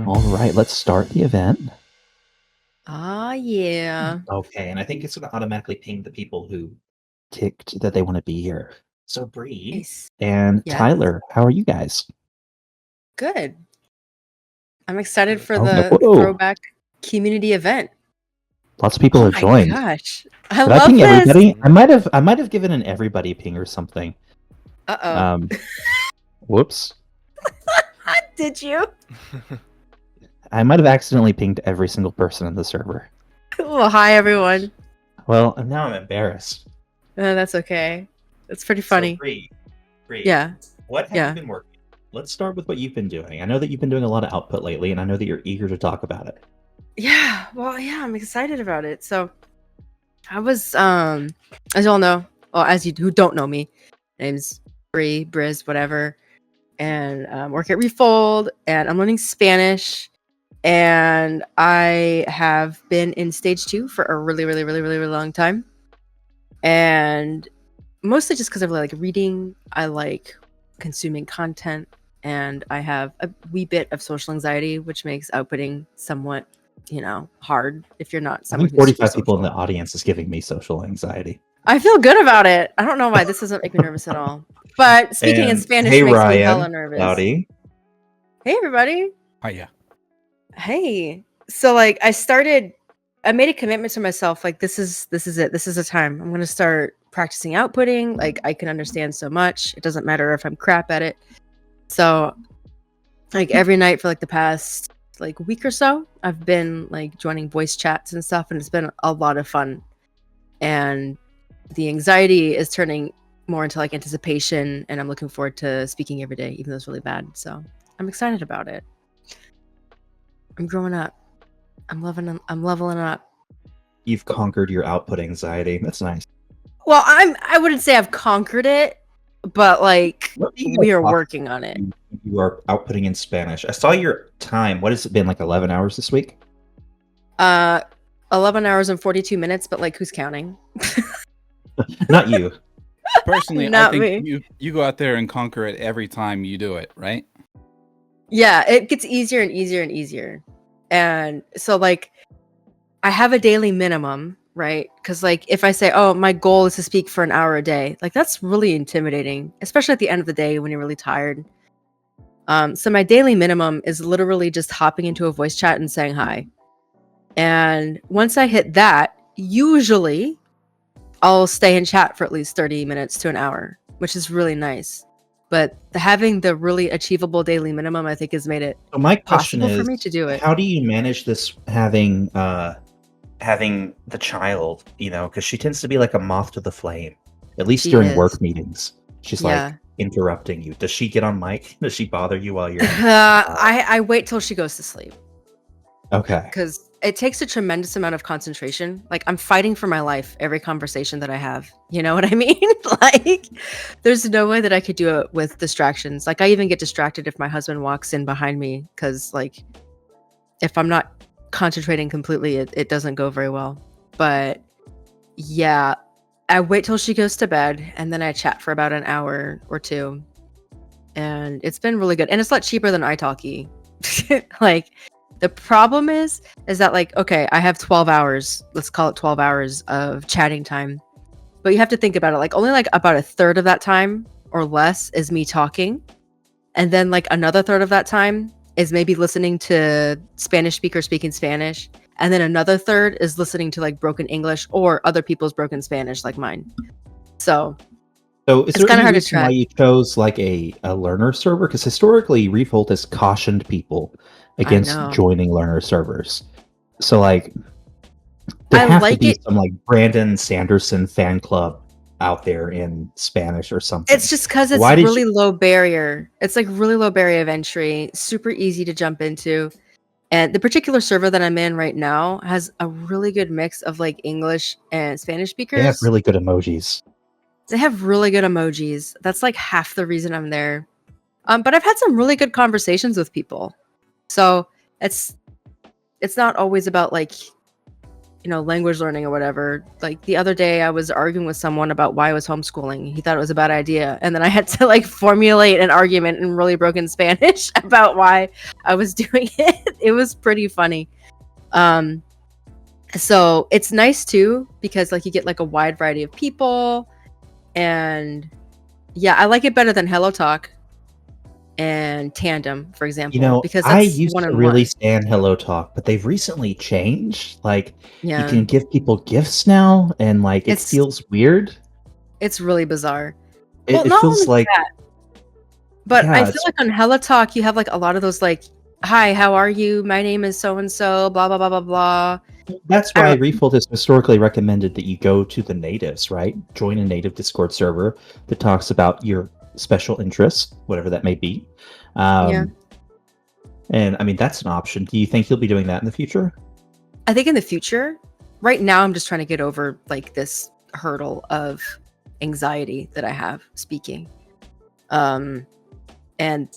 All right, let's start the event. Ah, yeah. Okay, and I think it's going to automatically ping the people who ticked that they want to be here. So, Bree Nice. and Yes. Tyler, how are you guys? Good. I'm excited for Oh, the whoa. throwback community event. Lots of people Oh have my joined. gosh. I Did I love ping this. everybody? I might have given an everybody ping or something. Uh-oh. Whoops. Did you? I might have accidentally pinged every single person in the server. Well, hi, everyone. Well, now I'm embarrassed. That's okay. It's pretty funny. So, Bree, Yeah. what have you been working? Let's start with what you've been doing. I know that you've been doing a lot of output lately, and I know that you're eager to talk about it. Yeah. Well, yeah, I'm excited about it. So I was, as you all know, well, as you who don't know me, name's Bree, Brizz, whatever. And work at Refold, and I'm learning Spanish. And I have been in stage 2 for a really, really, really, really, really long time. And mostly just because I really like reading. I like consuming content. And I have a wee bit of social anxiety, which makes outputting somewhat, hard if you're not someone I think 45 people in the audience is giving me social anxiety. I feel good about it. I don't know why. This doesn't make me nervous at all. But speaking in Spanish makes me hella nervous. Clowdy. Hey, everybody. Hiya. Hey. So I made a commitment to myself. Like, this is it. This is the time. I'm going to start practicing outputting. Like, I can understand so much. It doesn't matter if I'm crap at it. So every night for the past week or so, I've been joining voice chats and stuff, and it's been a lot of fun. And the anxiety is turning more into anticipation, and I'm looking forward to speaking every day, even though it's really bad. So I'm excited about it. I'm growing up. I'm leveling up. You've conquered your output anxiety. That's nice. Well, I wouldn't say I've conquered it, but we are working on it. You are outputting in Spanish. I saw your time. What has it been, 11 hours this week? 11 hours and 42 minutes, but who's counting? Not you. Personally, Not I think me. you go out there and conquer it every time you do it, right? Yeah, it gets easier and easier and easier. And so I have a daily minimum, right? Because if I say, oh, my goal is to speak for an hour a day, that's really intimidating, especially at the end of the day when you're really tired. So my daily minimum is literally just hopping into a voice chat and saying hi. And once I hit that, usually I'll stay in chat for at least 30 minutes to an hour, which is really nice. But having the really achievable daily minimum, I think, has made it possible for me to do it. How do you manage this having the child, because she tends to be like a moth to the flame, at least during work meetings. She's interrupting you. Does she get on mic? Does she bother you while you're... I wait till she goes to sleep. Okay. Because it takes a tremendous amount of concentration. I'm fighting for my life every conversation that I have. You know what I mean? There's no way that I could do it with distractions. I even get distracted if my husband walks in behind me, because if I'm not concentrating completely, it doesn't go very well. But yeah, I wait till she goes to bed, and then I chat for about an hour or two. And it's been really good. And it's a lot cheaper than italki. The problem is that okay, I have 12 hours, let's call it 12 hours of chatting time. But you have to think about it, only about a third of that time or less is me talking. And then another third of that time is maybe listening to Spanish speakers speaking Spanish. And then another third is listening to broken English or other people's broken Spanish like mine. So is there any reason why you chose a learner server? Because historically, Refold has cautioned people against joining learner servers. So there has to be some Brandon Sanderson fan club out there in Spanish or something. It's just because it's really low barrier. It's really low barrier of entry, super easy to jump into. And the particular server that I'm in right now has a really good mix of English and Spanish speakers. They have really good emojis. That's half the reason I'm there. But I've had some really good conversations with people. So it's not always about language learning or whatever. Like the other day I was arguing with someone about why I was homeschooling. He thought it was a bad idea. And then I had to like formulate an argument in really broken Spanish about why I was doing it. It was pretty funny. So it's nice too, because like you get like a wide variety of people, and yeah, I like it better than Hello Talk and Tandem, for example, because that's I used to really stand Hello Talk, but they've recently changed. Like, you can give people gifts now, and like it feels weird. It's really bizarre. It feels like that, but I feel like on Hello Talk you have like a lot of those like, hi, how are you? My name is so and so, blah blah blah blah blah. That's why Refold has historically recommended that you go to the natives, right? Join a native Discord server that talks about your special interests, whatever that may be. And I mean, that's an option. Do you think you'll be doing that in the future? I think in the future. Right now, I'm just trying to get over like this hurdle of anxiety that I have speaking. And I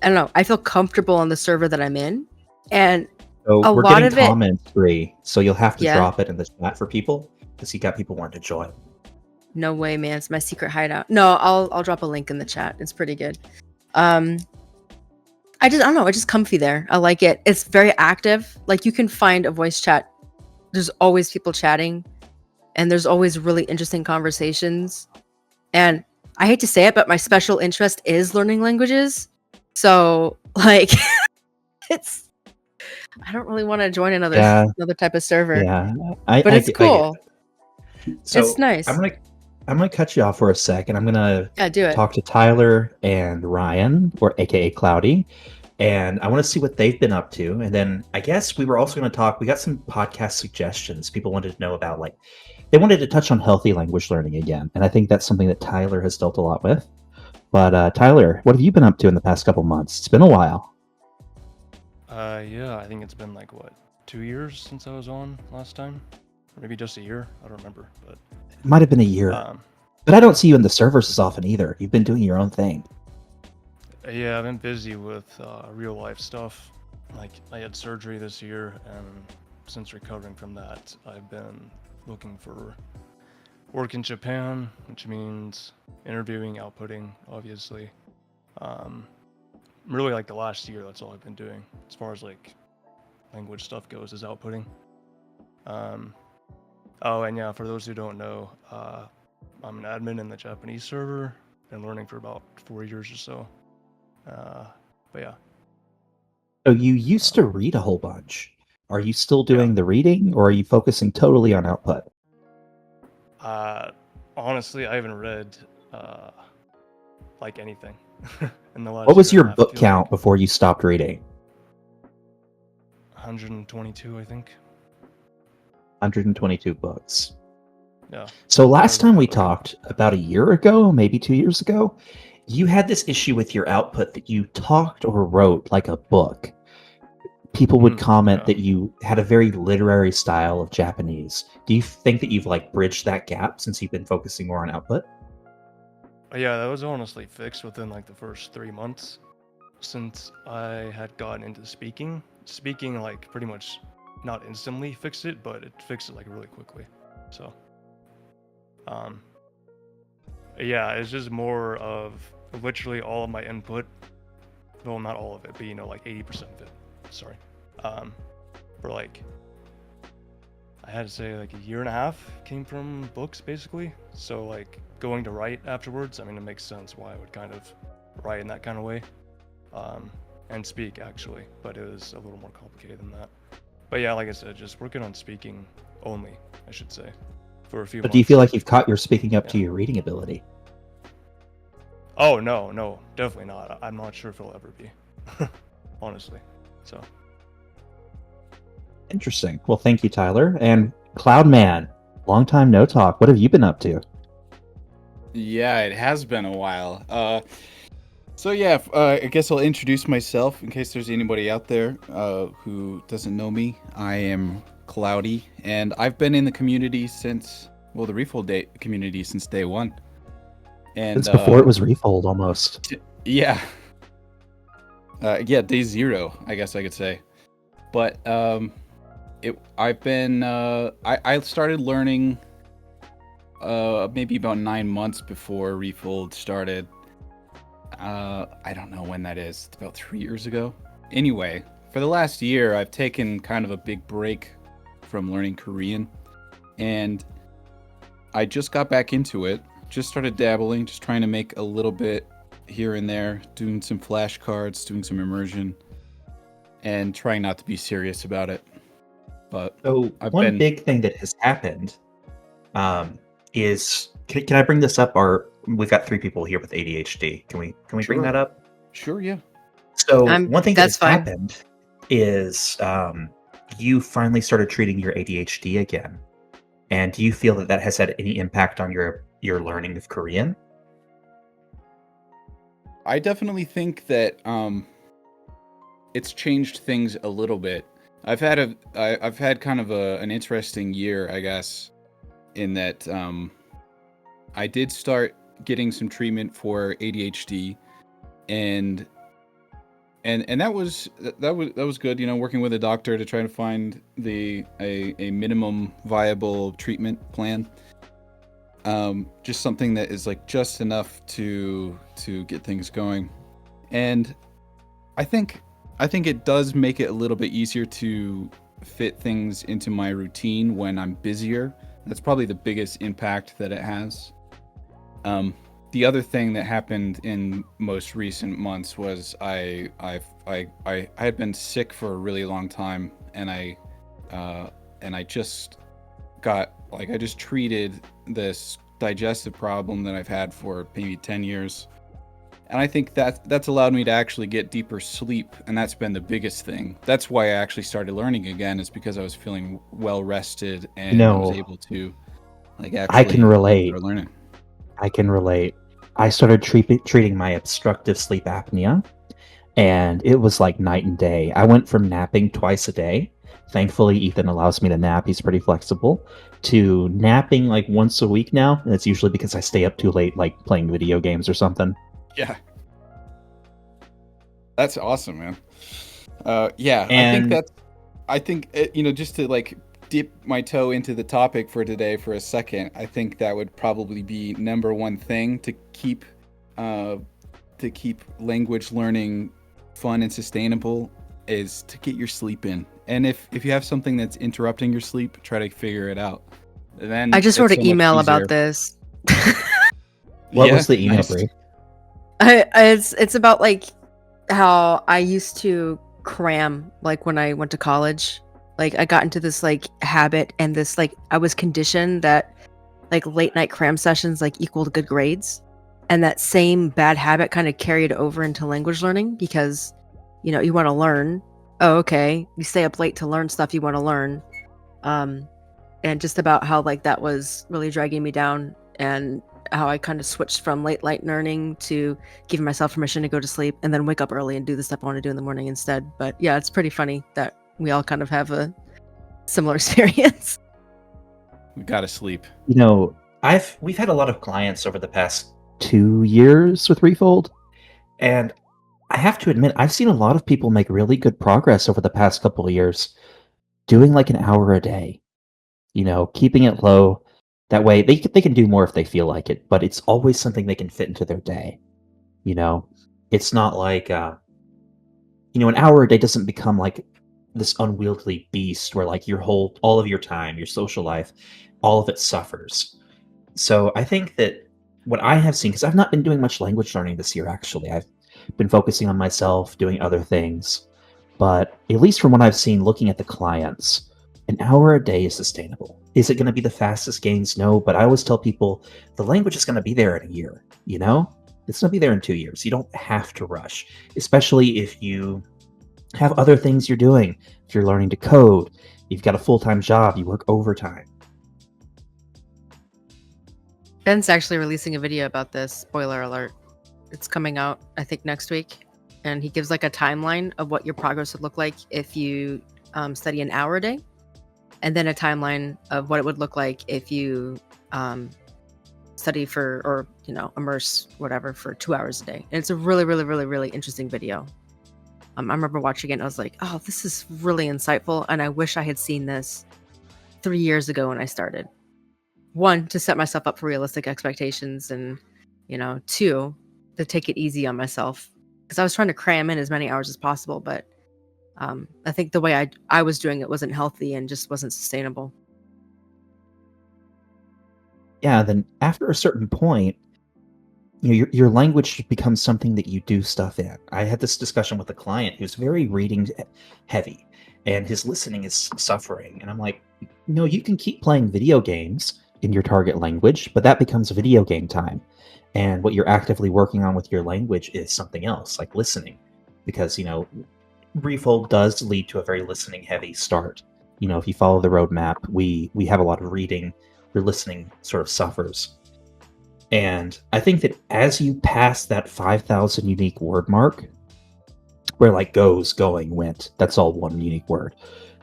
don't know. I feel comfortable on the server that I'm in, and so we're getting comments, Bree. So you'll have to drop it in the chat for people, because you got people wanting to join. No way, man! It's my secret hideout. No, I'll drop a link in the chat. It's pretty good. I don't know. It's just comfy there. I like it. It's very active. Like you can find a voice chat. There's always people chatting, and there's always really interesting conversations. And I hate to say it, but my special interest is learning languages. So like, I don't really want to join another type of server. Yeah, but it's cool. So it's nice. I'm gonna cut you off for a sec, and I'm gonna do it. talk to Tyler and Ryan, or AKA Clowdy, and I want to see what they've been up to. And then I guess we were also going to talk. We got some podcast suggestions. People wanted to know about, like, they wanted to touch on healthy language learning again, and I think that's something that Tyler has dealt a lot with. But Tyler, what have you been up to in the past couple months? It's been a while. Yeah, I think it's been like 2 years since I was on last time, or maybe just a year. I don't remember, but it might have been a year. But I don't see you in the servers as often either. You've been doing your own thing. Yeah, I've been busy with real life stuff. Like I had surgery this year, and since recovering from that, I've been looking for work in Japan, which means interviewing, outputting, obviously. Really, like the last year, that's all I've been doing as far as like language stuff goes, is outputting. Oh, and yeah, for those who don't know, I'm an admin in the Japanese server. Been learning for about 4 years or so. But yeah. So you used to read a whole bunch. Are you still doing the reading, or are you focusing totally on output? Honestly, I haven't read like anything in the last. What was your book count before you stopped reading? 122, I think. 122 books. Yeah. So last time we talked, about a year ago, maybe 2 years ago, you had this issue with your output that you talked or wrote like a book. People would comment that you had a very literary style of Japanese. Do you think that you've like bridged that gap since you've been focusing more on output? Yeah, that was honestly fixed within like the first 3 months, since I had gotten into speaking. Speaking like pretty much not instantly fixed it, but it fixed it like really quickly. So, yeah, it's just more of literally all of my input. Well, not all of it, but like 80% of it. Sorry. For like, I had to say like a year and a half came from books basically. So like going to write afterwards, I mean, it makes sense why I would kind of write in that kind of way, and speak actually, but it was a little more complicated than that. But yeah, like I said, just working on speaking only, I should say, for a few months. But do you feel like you've caught your speaking up to your reading ability? Oh, no, definitely not. I'm not sure if it'll ever be, honestly. So. Interesting. Well, thank you, Tyler. And Cloudman, long time no talk. What have you been up to? Yeah, it has been a while. I guess I'll introduce myself in case there's anybody out there who doesn't know me. I am Clowdy, and I've been in the community since, the Refold community since day one. And since before it was Refold, almost. Yeah. Day zero, I guess I could say. But I started learning maybe about 9 months before Refold started. I don't know when that is. It's about 3 years ago. Anyway, for the last year, I've taken kind of a big break from learning Korean, and I just got back into it. Just started dabbling, just trying to make a little bit here and there, doing some flashcards, doing some immersion, and trying not to be serious about it. But so one big thing that has happened is can I bring this up? We've got 3 people here with ADHD. Can we bring that up? Sure, yeah. So one thing that's happened is you finally started treating your ADHD again. And do you feel that has had any impact on your learning of Korean? I definitely think that it's changed things a little bit. I've had kind of an interesting year, I guess, in that I did start getting some treatment for ADHD, and that was good. You know, working with a doctor to try to find a minimum viable treatment plan. Just something that is like just enough to get things going, and I think it does make it a little bit easier to fit things into my routine when I'm busier. That's probably the biggest impact that it has. The other thing that happened in most recent months was I had been sick for a really long time, and I just got I just treated this digestive problem that I've had for maybe 10 years. And I think that's allowed me to actually get deeper sleep, and that's been the biggest thing. That's why I actually started learning again, is because I was feeling well rested and I was able to actually I can relate. start learning. I can relate. I started treating my obstructive sleep apnea, and it was like night and day. I went from napping twice a day. Thankfully, Ethan allows me to nap. He's pretty flexible. To napping like once a week now. And it's usually because I stay up too late, like playing video games or something. Yeah. That's awesome, man. Yeah, and I think just to dip my toe into the topic for today for a second, I think that would probably be number one thing to keep language learning fun and sustainable, is to get your sleep in. And if you have something that's interrupting your sleep, try to figure it out. And then I just wrote an email about this. What was the email, Bree? It's about how I used to cram when I went to college. I got into this habit, and this I was conditioned that late night cram sessions equaled good grades, and that same bad habit kind of carried over into language learning, because you want to learn. Oh, okay, you stay up late to learn stuff you want to learn, and just about how that was really dragging me down, and how I kind of switched from late learning to giving myself permission to go to sleep and then wake up early and do the stuff I want to do in the morning instead. But yeah, it's pretty funny that we all kind of have a similar experience. We gotta sleep. We've had a lot of clients over the past 2 years with Refold, and I have to admit, I've seen a lot of people make really good progress over the past couple of years, doing an hour a day, keeping it low. That way they can do more if they feel like it, but it's always something they can fit into their day. It's not an hour a day doesn't become this unwieldy beast where all of your time, your social life, all of it suffers. So I think that what I have seen, because I've not been doing much language learning this year, actually. I've been focusing on myself, doing other things. But at least from what I've seen, looking at the clients, an hour a day is sustainable. Is it going to be the fastest gains? No, but I always tell people the language is going to be there in a year, It's going to be there in 2 years. You don't have to rush, especially if you have other things you're doing. If you're learning to code, you've got a full-time job, you work overtime. Ben's actually releasing a video about this. Spoiler alert. It's coming out, I think, next week. And he gives a timeline of what your progress would look like if you study an hour a day. And then a timeline of what it would look like if you study immerse whatever for 2 hours a day. And it's a really, really, really, really interesting video. I remember watching it and I was like, oh, this is really insightful. And I wish I had seen this 3 years ago when I started. 1, to set myself up for realistic expectations, and 2, to take it easy on myself, because I was trying to cram in as many hours as possible, but I think the way I was doing it wasn't healthy and just wasn't sustainable. Yeah, then after a certain point, your language becomes something that you do stuff in. I had this discussion with a client who's very reading heavy, and his listening is suffering. And I'm like, you can keep playing video games in your target language, but that becomes video game time. And what you're actively working on with your language is something else, like listening. Because, Refold does lead to a very listening heavy start. If you follow the roadmap, we have a lot of reading. Your listening sort of suffers. And I think that as you pass that 5,000 unique word mark, where like goes, going, went, that's all one unique word.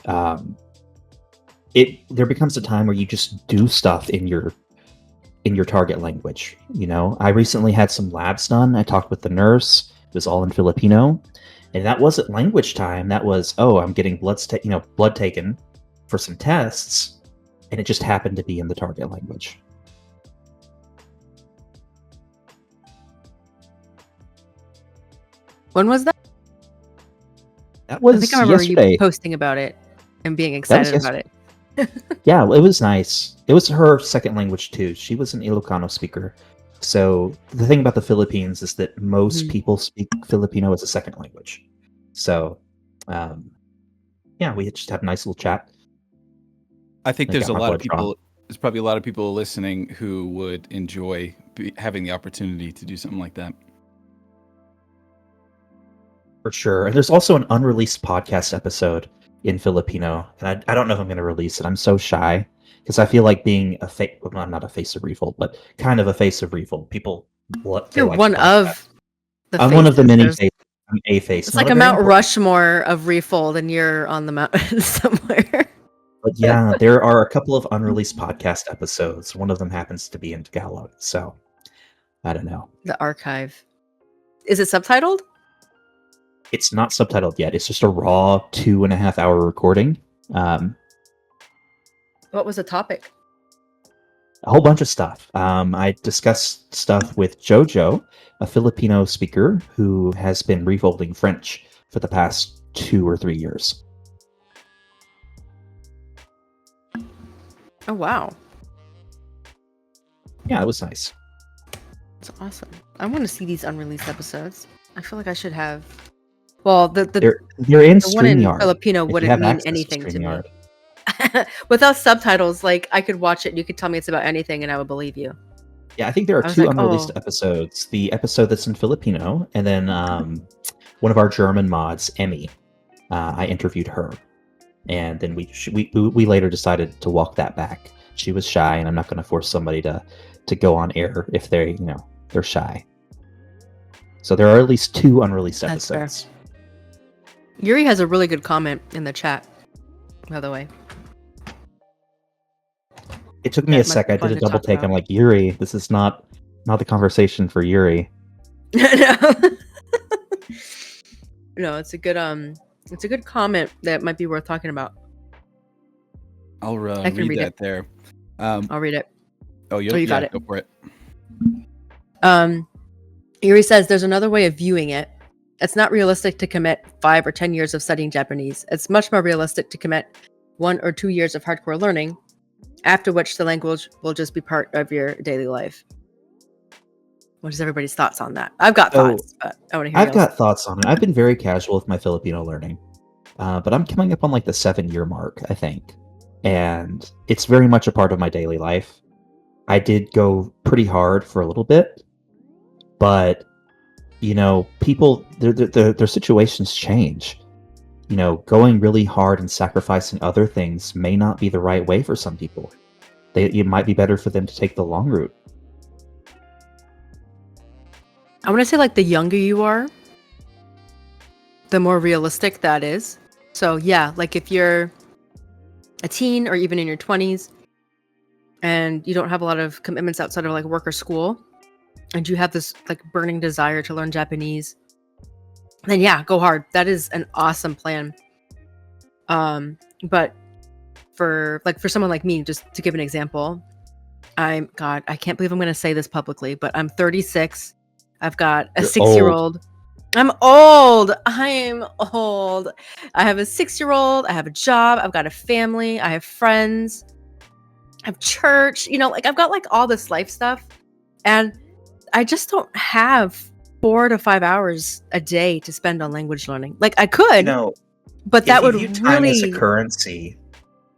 There becomes a time where you just do stuff in your target language. I recently had some labs done. I talked with the nurse. It was all in Filipino, and that wasn't language time. That was, I'm getting blood taken for some tests, and it just happened to be in the target language. When was that? That was I think I remember yesterday. You posting about it and being excited about it. Yeah, it was nice. It was her second language too. She was an Ilocano speaker. So the thing about the Philippines is that most people speak Filipino as a second language. So, we just had a nice little chat. I think there's a lot of people. There's probably a lot of people listening who would enjoy having the opportunity to do something like that. For sure. And there's also an unreleased podcast episode in Filipino, and I don't know if I'm going to release it. I'm so shy because I feel like being I'm not a face of Refold, but kind of a face of Refold. People, you're one of the. I'm one of the many faces. I'm a face. It's like a Mount Rushmore of Refold, and you're on the mountain somewhere. But yeah, there are a couple of unreleased podcast episodes. One of them happens to be in Tagalog, so I don't know. The archive. Is it subtitled? It's not subtitled yet. It's just a raw 2.5 hour recording. What was the topic? A whole bunch of stuff. I discussed stuff with Jojo, a Filipino speaker who has been refolding French for the past 2 or 3 years. Oh, wow. Yeah, it was nice. It's awesome. I want to see these unreleased episodes. I feel like I should have... Well, they're in the one in StreamYard. Filipino wouldn't mean anything to me. Without subtitles, like I could watch it and you could tell me it's about anything and I would believe you. Yeah, I think there are 2 unreleased episodes. The episode that's in Filipino, and then one of our German mods, Emmy. I interviewed her, and then we later decided to walk that back. She was shy, and I'm not going to force somebody to go on air if they're shy. So there are at least 2 unreleased episodes. Fair. Yuri has a really good comment in the chat, by the way. It took me a sec. I did a double take. I'm like, Yuri, this is not the conversation for Yuri. No, it's a good comment that might be worth talking about. I'll read that there. I'll read it. Oh, you got it. Go for it. Yuri says there's another way of viewing it. It's not realistic to commit 5 or 10 years of studying Japanese. It's much more realistic to commit 1 or 2 years of hardcore learning, after which the language will just be part of your daily life. What is everybody's thoughts on that? I've got thoughts, but I want to hear I've got thoughts on it. I've been very casual with my Filipino learning, but I'm coming up on like the 7-year mark, I think. And it's very much a part of my daily life. I did go pretty hard for a little bit, but people, their situations change. Going really hard and sacrificing other things may not be the right way for some people. It might be better for them to take the long route. I want to say, like, the younger you are, the more realistic that is. So yeah, like if you're a teen or even in your 20s and you don't have a lot of commitments outside of like work or school, and you have this like burning desire to learn Japanese, then yeah, go hard. That is an awesome plan. But for someone like me, just to give an example, I can't believe I'm going to say this publicly, but I'm 36. I've got a 6-year-old. I'm old. I have a 6-year-old. I have a job. I've got a family. I have friends. I have church. I've got all this life stuff, and I just don't have 4 to 5 hours a day to spend on language learning. I could, but that would view time as a currency.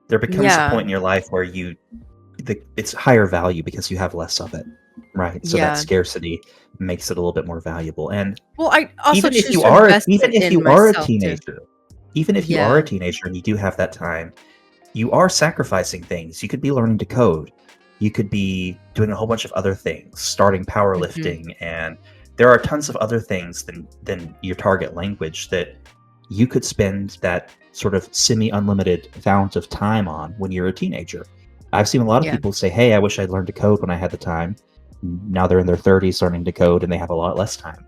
There becomes a point in your life where it's higher value because you have less of it, right? So that scarcity makes it a little bit more valuable. And I also even if you are a teenager, and you do have that time, you are sacrificing things. You could be learning to code. You could be doing a whole bunch of other things, starting powerlifting, and there are tons of other things than your target language that you could spend that sort of semi-unlimited amount of time on when you're a teenager. I've seen a lot of people say, hey, I wish I'd learned to code when I had the time. Now they're in their 30s learning to code and they have a lot less time.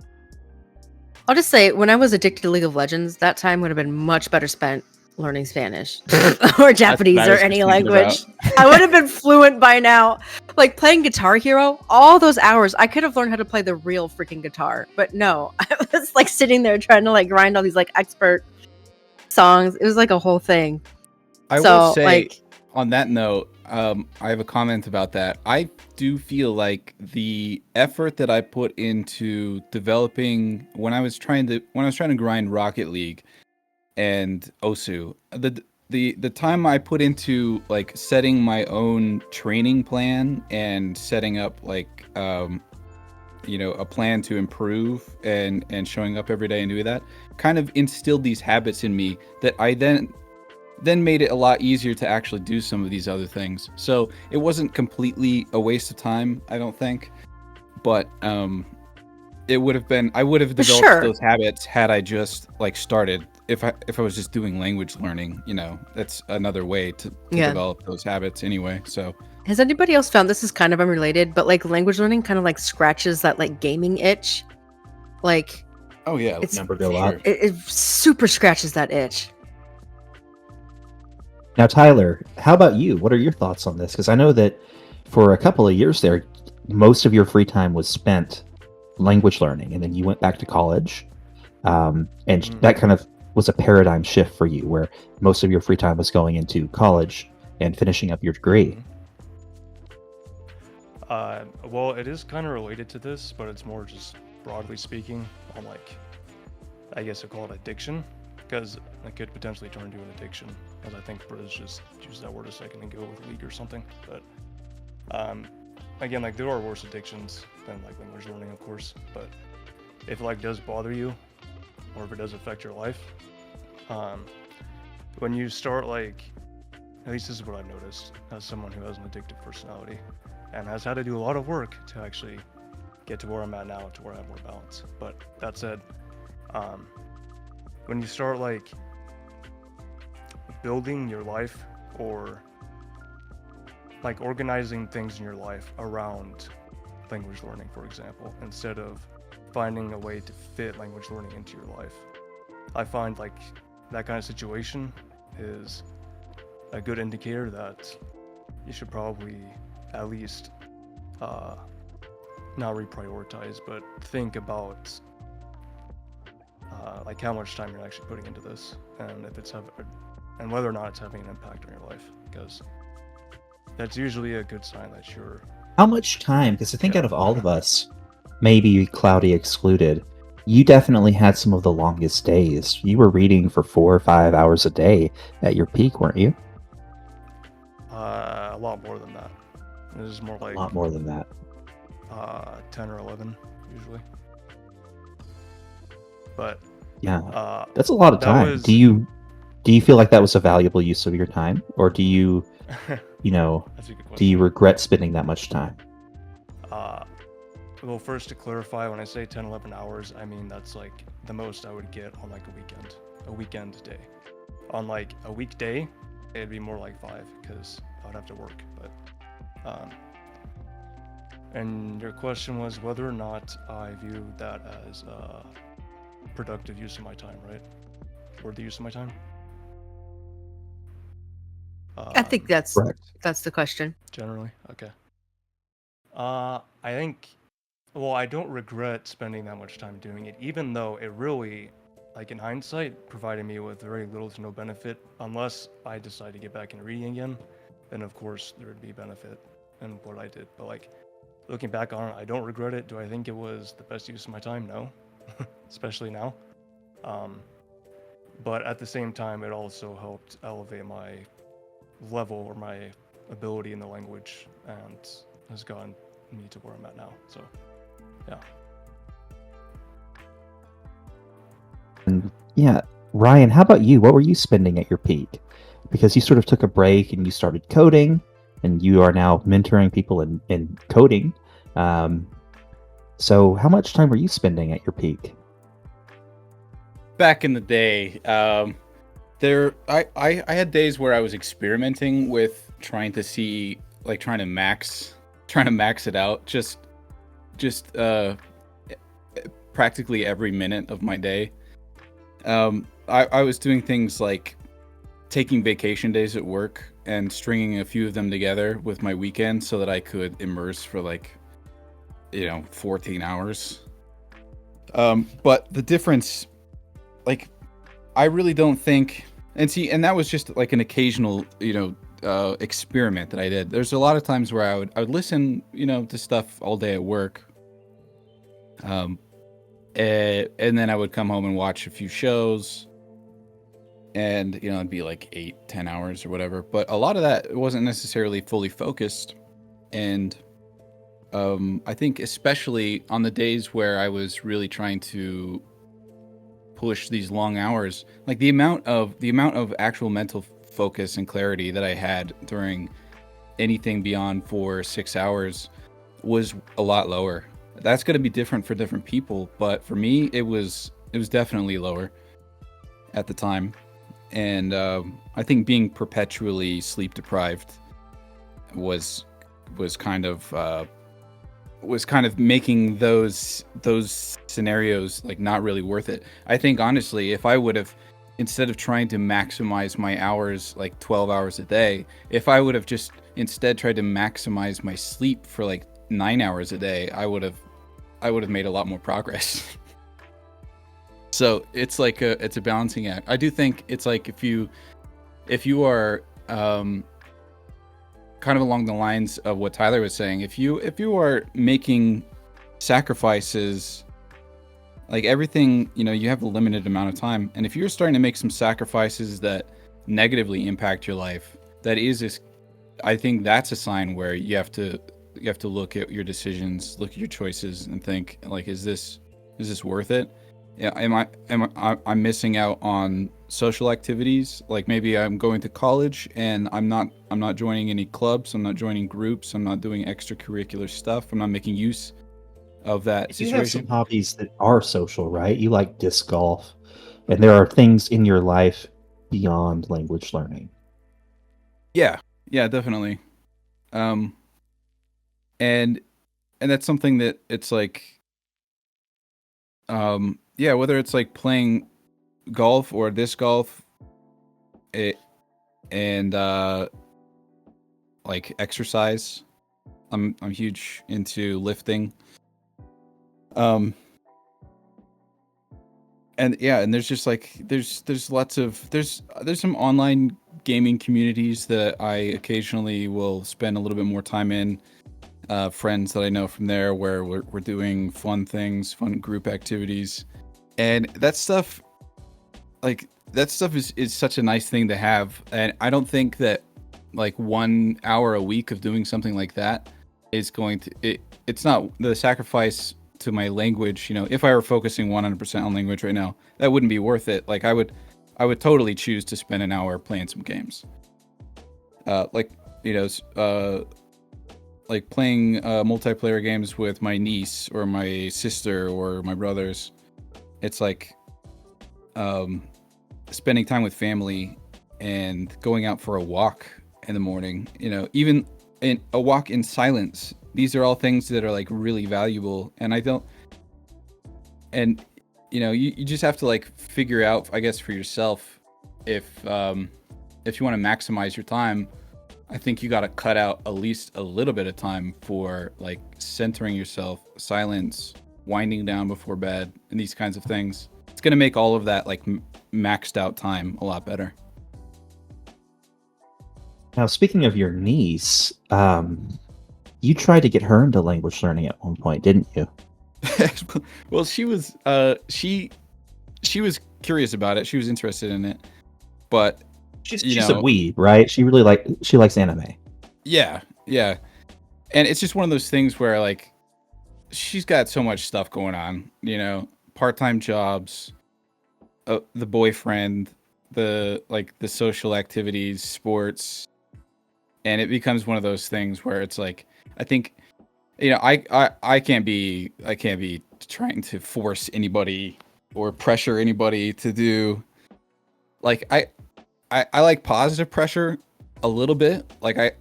I'll just say, when I was addicted to League of Legends, that time would have been much better spent learning Spanish or Japanese or any language. I would have been fluent by now. Playing Guitar Hero, all those hours, I could have learned how to play the real freaking guitar. But no, I was sitting there trying to grind all these expert songs. It was a whole thing. I will say, on that note, I have a comment about that. I do feel like the effort that I put into developing when I was trying to grind Rocket League and Osu, the time I put into setting my own training plan and setting up a plan to improve and showing up every day and doing that kind of instilled these habits in me that I then made it a lot easier to actually do some of these other things. So it wasn't completely a waste of time, I don't think. But it would have been, I would have developed those habits had I just started. If I was just doing language learning, that's another way to develop those habits anyway. So has anybody else found, this is kind of unrelated, but language learning kind of scratches that gaming itch? Oh yeah, it's number go up. It super scratches that itch. Now, Tyler, how about you? What are your thoughts on this? Because I know that for a couple of years there, most of your free time was spent language learning, and then you went back to college, and that kind of was a paradigm shift for you, where most of your free time was going into college and finishing up your degree. Well, it is kind of related to this, but it's more just broadly speaking on I guess I call it addiction, because it could potentially turn into an addiction, as I think Brizz just used that word a second ago with League or something. But again, there are worse addictions than language learning, of course. But if it does bother you, or if it does affect your life, when you start at least this is what I've noticed as someone who has an addictive personality and has had to do a lot of work to actually get to where I'm at now, to where I have more balance. But that said, when you start building your life, or organizing things in your life around language learning, for example, instead of finding a way to fit language learning into your life, I find that kind of situation is a good indicator that you should probably at least not reprioritize, but think about how much time you're actually putting into this, and if and whether or not it's having an impact on your life, because that's usually a good sign that you're. How much time? Because I think out of all of us, maybe Clowdy excluded, you definitely had some of the longest days. You were reading for 4 or 5 hours a day at your peak, weren't you? A lot more than that. This is more a lot more than that. 10 or 11 usually. But yeah, that's a lot of time. Do you feel like that was a valuable use of your time, or do you, do you regret spending that much time? Well, first to clarify, when I say 10, 11 hours, I mean that's the most I would get on a weekend day. On a weekday, it'd be more 5 because I'd have to work. But and your question was whether or not I view that as productive use of my time, right? Or the use of my time. I think that's the question. Generally, okay. I think, well, I don't regret spending that much time doing it, even though it really, like in hindsight, provided me with very little to no benefit. Unless I decide to get back into reading again, then of course there would be benefit in what I did. But like, looking back on it, I don't regret it. Do I think it was the best use of my time? No, especially now. But at the same time, it also helped elevate my level or my ability in the language and has gotten me to where I'm at now. So, yeah. And yeah, Ryan, how about you? What were you spending at your peak? Because you sort of took a break and you started coding, and you are now mentoring people in coding. So how much time were you spending at your peak? Back in the day, I had days where I was experimenting with trying to max it out, just practically every minute of my day. I was doing things like taking vacation days at work and stringing a few of them together with my weekend so that I could immerse for 14 hours. But the difference, I really don't think, and that was just like an occasional, experiment that I did. There's a lot of times where I would listen, to stuff all day at work. And then I would come home and watch a few shows, and it'd be like 8-10 hours or whatever. But a lot of that wasn't necessarily fully focused. And I think especially on the days where I was really trying to push these long hours, like the amount of actual mental focus and clarity that I had during anything beyond 4 or 6 hours was a lot lower. That's going to be different for different people, but for me, it was definitely lower at the time. And I think being perpetually sleep deprived was kind of making those scenarios like not really worth it. I think honestly, if I would have, instead of trying to maximize my hours, like 12 hours a day, if I would have just instead tried to maximize my sleep for like 9 hours a day, I would have made a lot more progress. So it's like it's a balancing act. I do think it's like if you are kind of along the lines of what Tyler was saying, if you are making sacrifices, like everything, you have a limited amount of time, and if you're starting to make some sacrifices that negatively impact your life, I think that's a sign where you have to look at your decisions, look at your choices, and think like, is this worth it? Yeah, I'm missing out on social activities? Like maybe I'm going to college and I'm not joining any clubs, I'm not joining groups, I'm not doing extracurricular stuff, I'm not making use of that situation. You have some hobbies that are social, right? You like disc golf, and there are things in your life beyond language learning. Yeah, definitely. And that's something that it's like, whether it's like playing golf or disc golf, and like exercise. I'm huge into lifting. And there's just like there's some online gaming communities that I occasionally will spend a little bit more time in. Friends that I know from there, where we're doing fun things, fun group activities, and that stuff is such a nice thing to have. And I don't think that like 1 hour a week of doing something like that is going to it's not the sacrifice to my language. If I were focusing 100% on language right now, that wouldn't be worth it. Like I would totally choose to spend an hour playing some games, like playing multiplayer games with my niece or my sister or my brothers. It's like spending time with family and going out for a walk in the morning, even a walk in silence. These are all things that are like really valuable. And you just have to like figure out, I guess, for yourself if you want to maximize your time. I think you got to cut out at least a little bit of time for like centering yourself, silence, winding down before bed, and these kinds of things. It's going to make all of that like maxed out time a lot better. Now, speaking of your niece, you tried to get her into language learning at one point, didn't you? Well, she was she was curious about it. She was interested in it, but she's a weeb, right? She likes anime. Yeah, and it's just one of those things where like she's got so much stuff going on, part-time jobs, the boyfriend, the social activities, sports, and it becomes one of those things where it's like, I think, I can't be trying to force anybody or pressure anybody to do, like, I like positive pressure a little bit. Like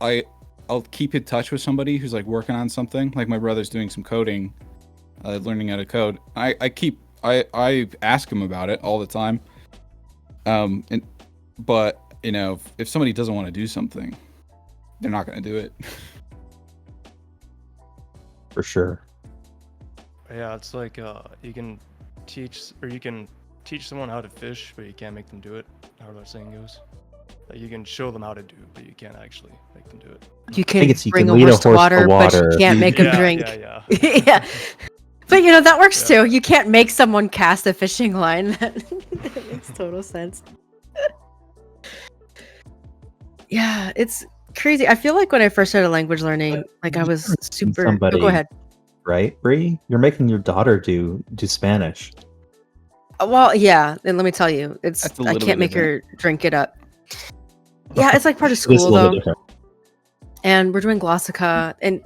I'll keep in touch with somebody who's like working on something. Like my brother's doing some coding, learning how to code. I ask him about it all the time. But if somebody doesn't want to do something, they're not going to do it. For sure. Yeah, it's like you can teach someone how to fish, but you can't make them do it. How that saying goes. Like you can show them how to do, but you can't actually make them do it. You can bring a horse to water, but you can't make them drink. Yeah. Yeah. But that works too. You can't make someone cast a fishing line. That makes total sense. Yeah, it's crazy. I feel like when I first started language learning, like I was super. Go ahead. Right, Bree? You're making your daughter do Spanish. Well, yeah, and let me tell you, I can't make her drink it up. Yeah, it's like part of school though. And we're doing Glossica, and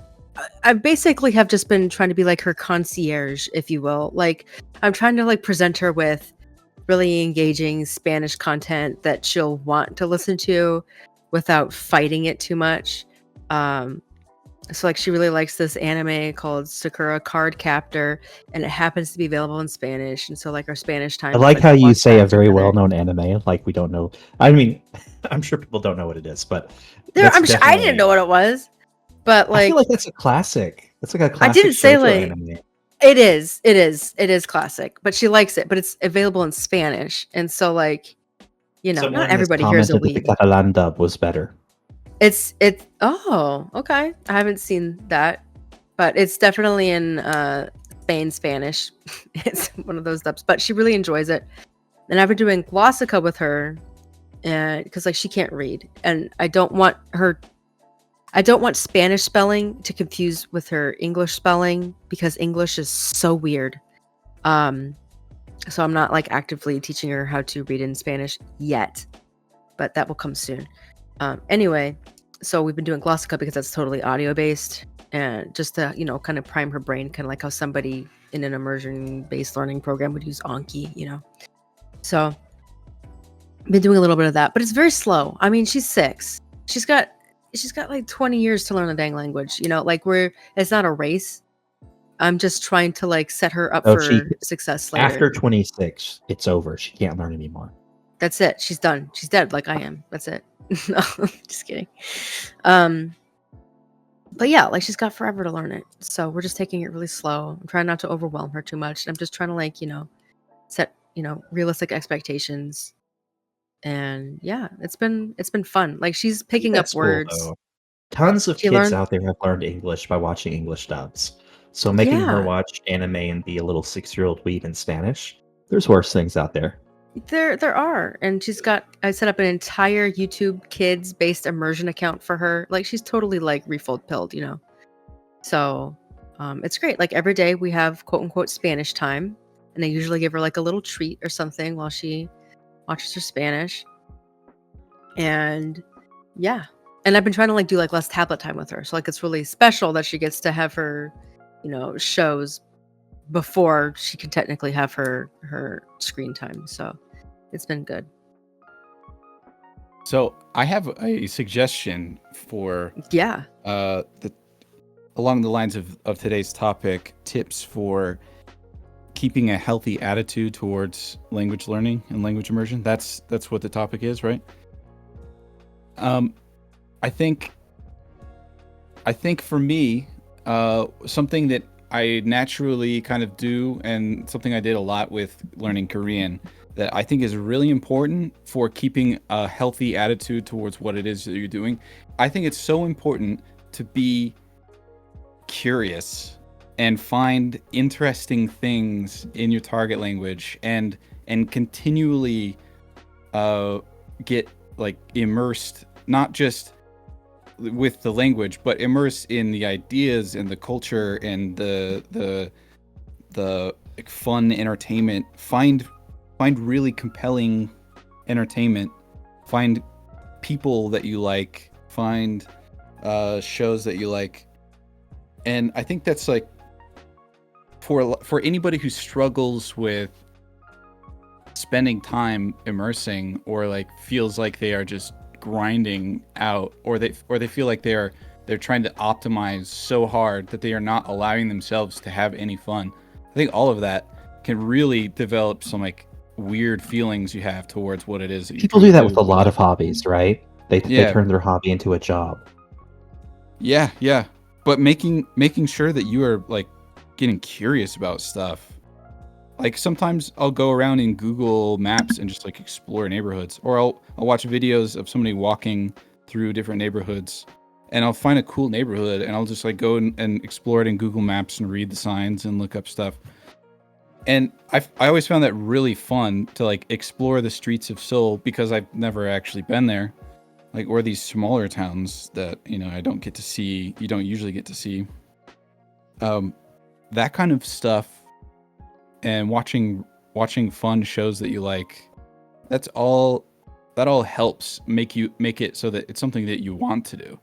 I basically have just been trying to be like her concierge, if you will. Like I'm trying to like present her with really engaging Spanish content that she'll want to listen to without fighting it too much. So like she really likes this anime called Sakura Card Captor, and it happens to be available in Spanish. And so like our Spanish time. I like how you say a very well-known anime, like we don't know. I mean, I'm sure people don't know what it is, but I'm sure I didn't know what it was. But like, I feel like that's a classic. That's like a classic. I didn't say like anime. It is classic, but she likes it. But it's available in Spanish, and so like, not everybody hears a weeb. The Catalan dub was better. Oh, okay. I haven't seen that, but it's definitely in Spain Spanish. It's one of those dubs, but she really enjoys it. And I've been doing Glossica with her, and because like she can't read, and I don't want Spanish spelling to confuse with her English spelling because English is so weird. So I'm not like actively teaching her how to read in Spanish yet, but that will come soon. Anyway, so we've been doing Glossica because that's totally audio based, and just to kind of prime her brain, kind of like how somebody in an immersion based learning program would use Anki. So I've been doing a little bit of that, but it's very slow. I mean, she's 6. She's got like 20 years to learn the dang language. Like it's not a race. I'm just trying to like set her up for success later. After 26, it's over. She can't learn anymore. That's it. She's done. She's dead like I am. That's it. No, just kidding. But yeah, like she's got forever to learn it. So we're just taking it really slow. I'm trying not to overwhelm her too much. I'm just trying to like, set, realistic expectations. And yeah, it's been fun. Like she's picking up words. Cool, tons of kids out there have learned English by watching English dubs. So making her watch anime and be a little 6-year-old weeb in Spanish, there's worse things out there. There are, and I set up an entire YouTube kids based immersion account for her. Like she's totally like Refold pilled, So it's great. Like every day we have quote unquote Spanish time, and I usually give her like a little treat or something while she watches her Spanish. And yeah, and I've been trying to like do like less tablet time with her. So like it's really special that she gets to have her, shows before she can technically have her screen time. So it's been good. So I have a suggestion for along the lines of today's topic, tips for keeping a healthy attitude towards language learning and language immersion. That's what the topic is, right? I think for me, something that I naturally kind of do, and something I did a lot with learning Korean, that I think is really important for keeping a healthy attitude towards what it is that you're doing. I think it's so important to be curious and find interesting things in your target language, and continually get like immersed, not just with the language, but immersed in the ideas and the culture and the like, fun entertainment. Find really compelling entertainment. Find people that you like. Find shows that you like. And I think that's like for anybody who struggles with spending time immersing, or like feels like they are just grinding out, or they feel like they're trying to optimize so hard that they are not allowing themselves to have any fun. I think all of that can really develop some like weird feelings you have towards what it is that people do that with a lot of hobbies, right? They turn their hobby into a job. Yeah. But making sure that you are like getting curious about stuff. Like sometimes I'll go around in Google Maps and just like explore neighborhoods, or I'll watch videos of somebody walking through different neighborhoods, and I'll find a cool neighborhood and I'll just like go and explore it in Google Maps and read the signs and look up stuff. And I always found that really fun to like explore the streets of Seoul, because I've never actually been there, like, or these smaller towns that, you know, you don't usually get to see. That kind of stuff. And watching fun shows that you like, that all helps make it so that it's something that you want to do.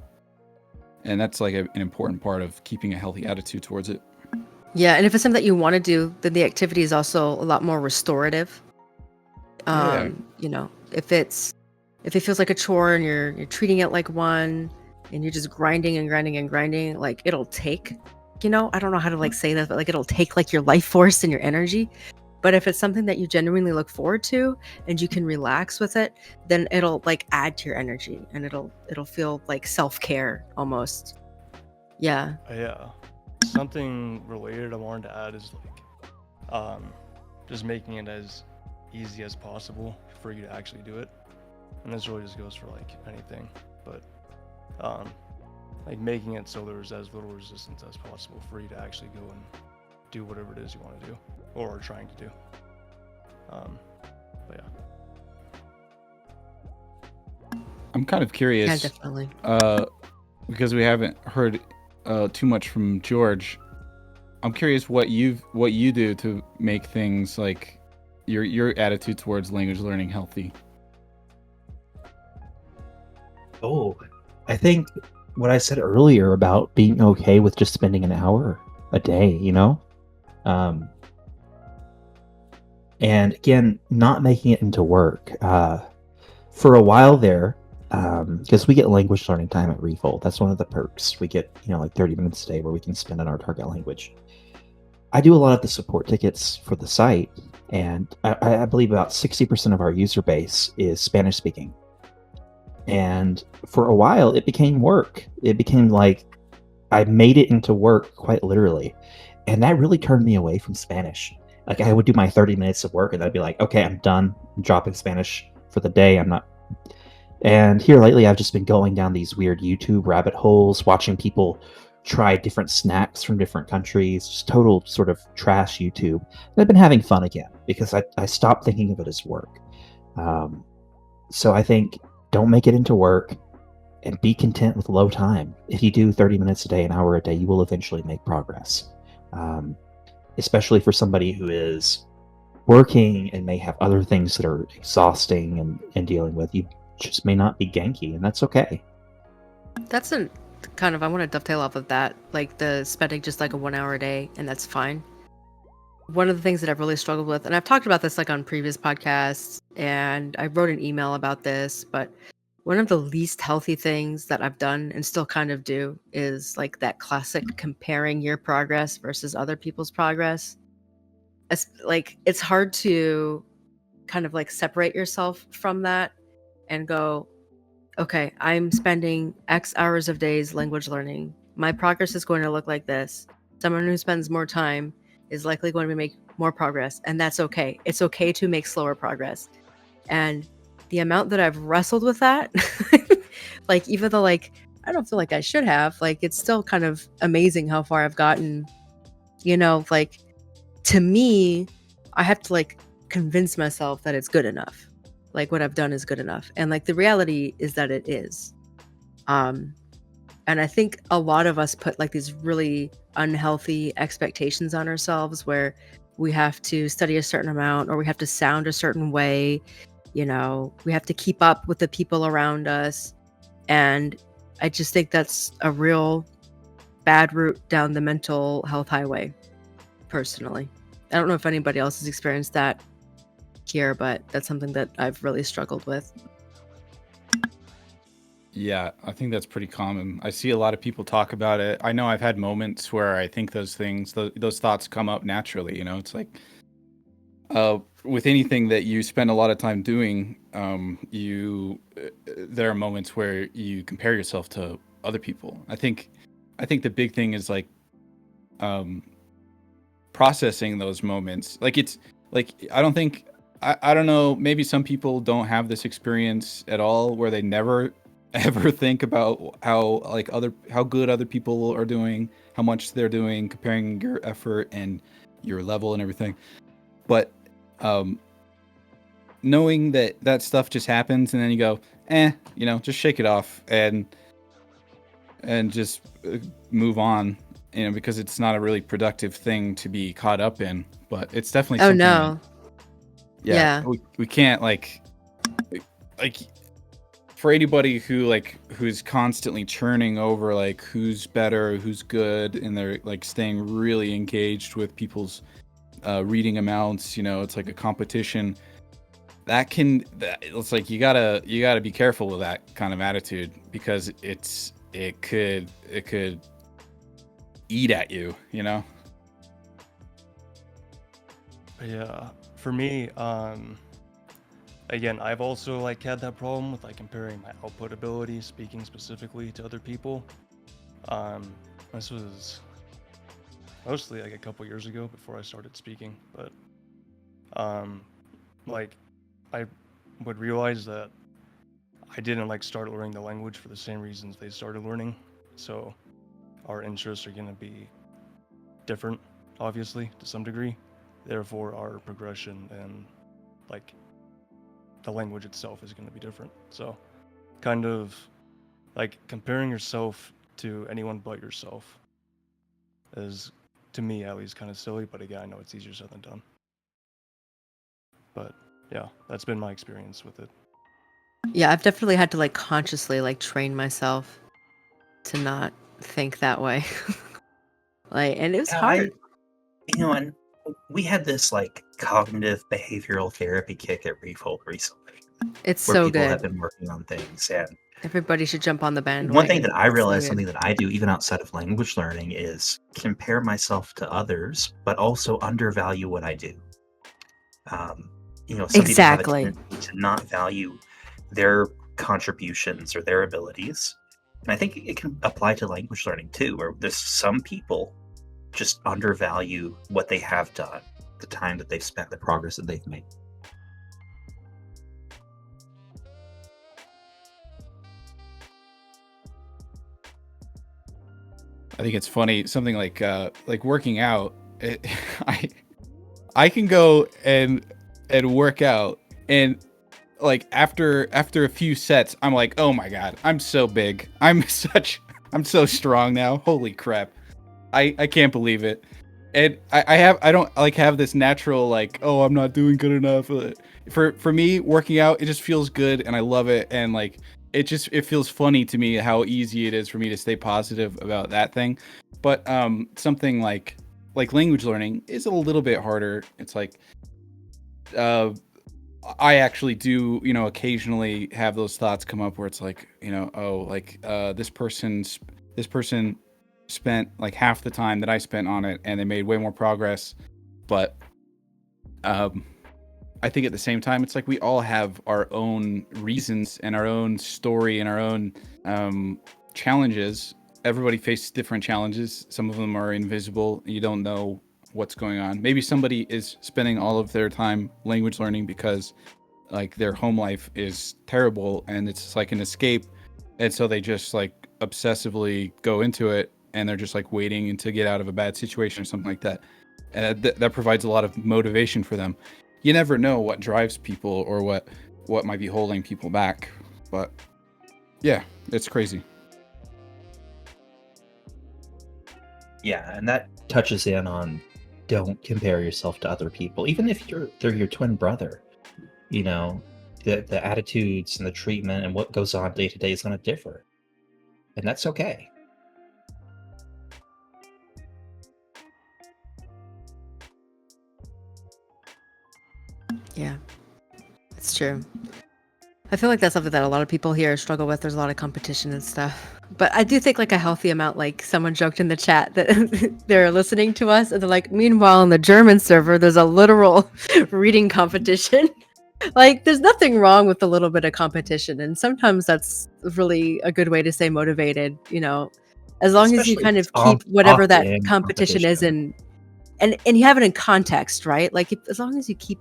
And that's like an important part of keeping a healthy attitude towards it. Yeah, and if it's something that you want to do, then the activity is also a lot more restorative. You know, if it feels like a chore and you're treating it like one, and you're just grinding and grinding and grinding, like it'll take, you know, I don't know how to like say that, but like it'll take like your life force and your energy. But if it's something that you genuinely look forward to and you can relax with it, then it'll like add to your energy, and it'll feel like self-care almost. Yeah. Yeah. Something related I wanted to add is like just making it as easy as possible for you to actually do it. And this really just goes for like anything, but like making it so there's as little resistance as possible for you to actually go and do whatever it is you want to do or are trying to do. But yeah. I'm kind of curious. Yeah, definitely. Because we haven't heard too much from George. I'm curious what you do to make things like your attitude towards language learning healthy. Oh, I think what I said earlier about being okay with just spending an hour a day, you know? And again, not making it into work. For a while there, because we get language learning time at Refold. That's one of the perks. We get, you know, like 30 minutes a day where we can spend on our target language. I do a lot of the support tickets for the site, and I believe about 60% of our user base is Spanish speaking. And for a while, it became work. It became like I made it into work, quite literally. And that really turned me away from Spanish. Like I would do my 30 minutes of work and I'd be like, okay, I'm done. I'm dropping Spanish for the day. I'm not. And here lately, I've just been going down these weird YouTube rabbit holes, watching people try different snacks from different countries, just total sort of trash YouTube. And I've been having fun again because I stopped thinking of it as work. So I think don't make it into work and be content with low time. If you do 30 minutes a day, an hour a day, you will eventually make progress. Especially for somebody who is working and may have other things that are exhausting and dealing with. You just may not be Genki, and that's okay. That's a kind of, I want to dovetail off of that, like the spending just like a 1 hour a day, and that's fine. One of the things that I've really struggled with, and I've talked about this like on previous podcasts, and I wrote an email about this, but one of the least healthy things that I've done and still kind of do is like that classic comparing your progress versus other people's progress. like it's hard to kind of like separate yourself from that and go, okay, I'm spending X hours of days language learning. My progress is going to look like this. Someone who spends more time is likely going to make more progress, and that's okay. It's okay to make slower progress. And the amount that I've wrestled with that, like even though like I don't feel like I should have, like it's still kind of amazing how far I've gotten. You know, like to me, I have to like convince myself that it's good enough. Like what I've done is good enough. And like the reality is that it is. And I think a lot of us put like these really unhealthy expectations on ourselves where we have to study a certain amount or we have to sound a certain way. You know, we have to keep up with the people around us. And I just think that's a real bad route down the mental health highway, personally. I don't know if anybody else has experienced that here, but that's something that I've really struggled with. Yeah, I think that's pretty common. I see a lot of people talk about it. I know I've had moments where I think those things, those thoughts come up naturally. You know, it's like with anything that you spend a lot of time doing, there are moments where you compare yourself to other people. I think the big thing is like processing those moments. Like it's like I don't know, maybe some people don't have this experience at all where they never ever think about how good other people are doing, how much they're doing, comparing your effort and your level and everything. But knowing that stuff just happens and then you go, you know, just shake it off and just move on, you know, because it's not a really productive thing to be caught up in. But it's definitely something. No. Yeah. We can't like for anybody who's constantly churning over like who's better, who's good, and they're like staying really engaged with people's reading amounts, you know, it's like a competition. It's like you gotta be careful with that kind of attitude because it could eat at you, you know. Yeah, for me, again, I've also like had that problem with like comparing my output ability, speaking specifically, to other people. This was mostly like a couple years ago before I started speaking, but like I would realize that I didn't like start learning the language for the same reasons they started learning. So our interests are going to be different, obviously, to some degree. Therefore, our progression and like the language itself is going to be different. So kind of like comparing yourself to anyone but yourself is, to me at least, kind of silly. But again, I know it's easier said than done. But yeah, that's been my experience with it. Yeah, I've definitely had to like consciously like train myself to not think that way. Like, and it was hard. And we had this like cognitive behavioral therapy kick at Refold recently. It's where so people good. have been working on things, and everybody should jump on the bandwagon. One thing that I realized, something that I do even outside of language learning, is compare myself to others, but also undervalue what I do. You know, some people have a tendency to not value their contributions or their abilities. And I think it can apply to language learning too, where there's some people just undervalue what they have done, the time that they've spent, the progress that they've made. I think it's funny, something like working out. I can go and work out, and like after a few sets, I'm like, oh my god, I'm so big. I'm so strong now. Holy crap. I can't believe it. And I don't like have this natural like, oh, I'm not doing good enough. For me, working out, it just feels good and I love it, and like it feels funny to me how easy it is for me to stay positive about that thing. But something like language learning is a little bit harder. It's like I actually do, you know, occasionally have those thoughts come up where it's like, you know, oh, like this person spent like half the time that I spent on it and they made way more progress, but I think at the same time, it's like we all have our own reasons and our own story and our own challenges. Everybody faces different challenges. Some of them are invisible. You don't know what's going on. Maybe somebody is spending all of their time language learning because like their home life is terrible and it's like an escape. And so they just like obsessively go into it and they're just like waiting to get out of a bad situation or something like that. And that provides a lot of motivation for them. You never know what drives people or what might be holding people back. But yeah, it's crazy. Yeah, and that touches in on don't compare yourself to other people. Even if they're your twin brother, you know, the attitudes and the treatment and what goes on day to day is going to differ. And that's okay. Yeah, it's true. I feel like that's something that a lot of people here struggle with. There's a lot of competition and stuff. But I do think like a healthy amount, like someone joked in the chat that they're listening to us and they're like, meanwhile, on the German server, there's a literal reading competition. Like there's nothing wrong with a little bit of competition. And sometimes that's really a good way to stay motivated, you know, as long as you kind of keep whatever that competition is and you have it in context, right? Like as long as you keep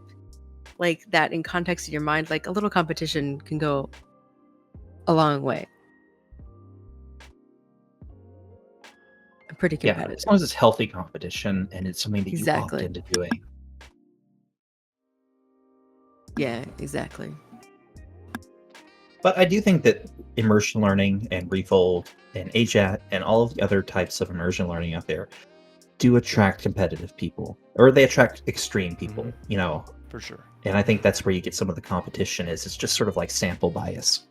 like that in context in your mind, like a little competition can go a long way. I'm pretty competitive. Yeah, as long as it's healthy competition and it's something that you opt into doing. Yeah, exactly. But I do think that immersion learning and Refold and AJAT and all of the other types of immersion learning out there do attract competitive people, or they attract extreme people, you know. For sure. And I think that's where you get some of the competition is. It's just sort of like sample bias.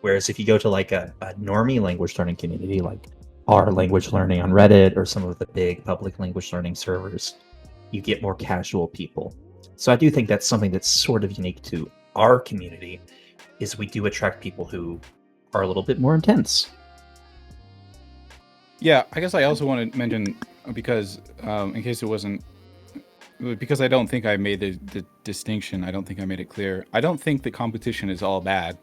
Whereas if you go to like a normie language learning community, like our language learning on Reddit or some of the big public language learning servers, you get more casual people. So I do think that's something that's sort of unique to our community, is we do attract people who are a little bit more intense. Yeah, I guess I also want to mention, because in case it wasn't, because I don't think I made the distinction, I don't think I made it clear. I don't think the competition is all bad.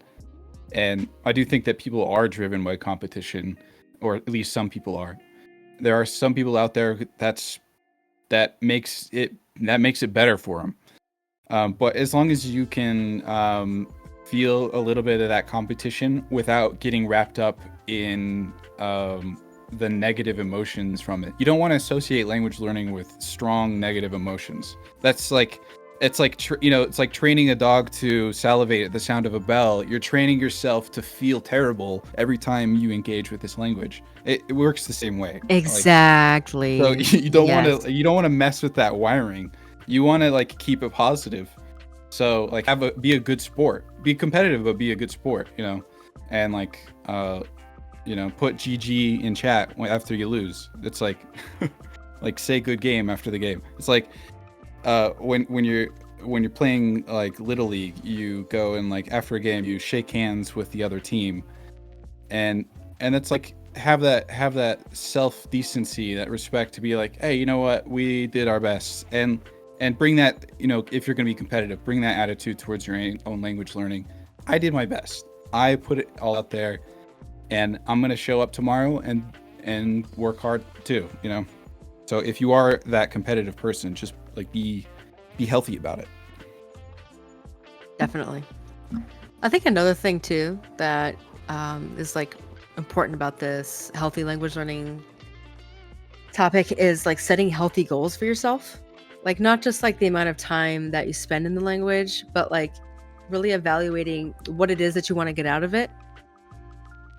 And I do think that people are driven by competition, or at least some people are. There are some people out there that makes it better for them. But as long as you can feel a little bit of that competition without getting wrapped up in the negative emotions from it. You don't want to associate language learning with strong negative emotions. That's like, it's like, it's like training a dog to salivate at the sound of a bell. You're training yourself to feel terrible every time you engage with this language. It works the same way. Exactly. So you don't want to mess with that wiring. You want to like keep it positive. So like be a good sport, be competitive, but be a good sport, you know, and like, put GG in chat after you lose. It's like, like say good game after the game. It's like, when you're playing like Little League, you go and like after a game you shake hands with the other team, and it's like have that self decency, that respect to be like, hey, you know what, we did our best, and bring that, if you're going to be competitive, bring that attitude towards your own language learning. I did my best. I put it all out there, and I'm going to show up tomorrow and work hard too, So if you are that competitive person, just like be healthy about it. Definitely. I think another thing too that is like important about this healthy language learning topic is like setting healthy goals for yourself. Like not just like the amount of time that you spend in the language, but like really evaluating what it is that you want to get out of it.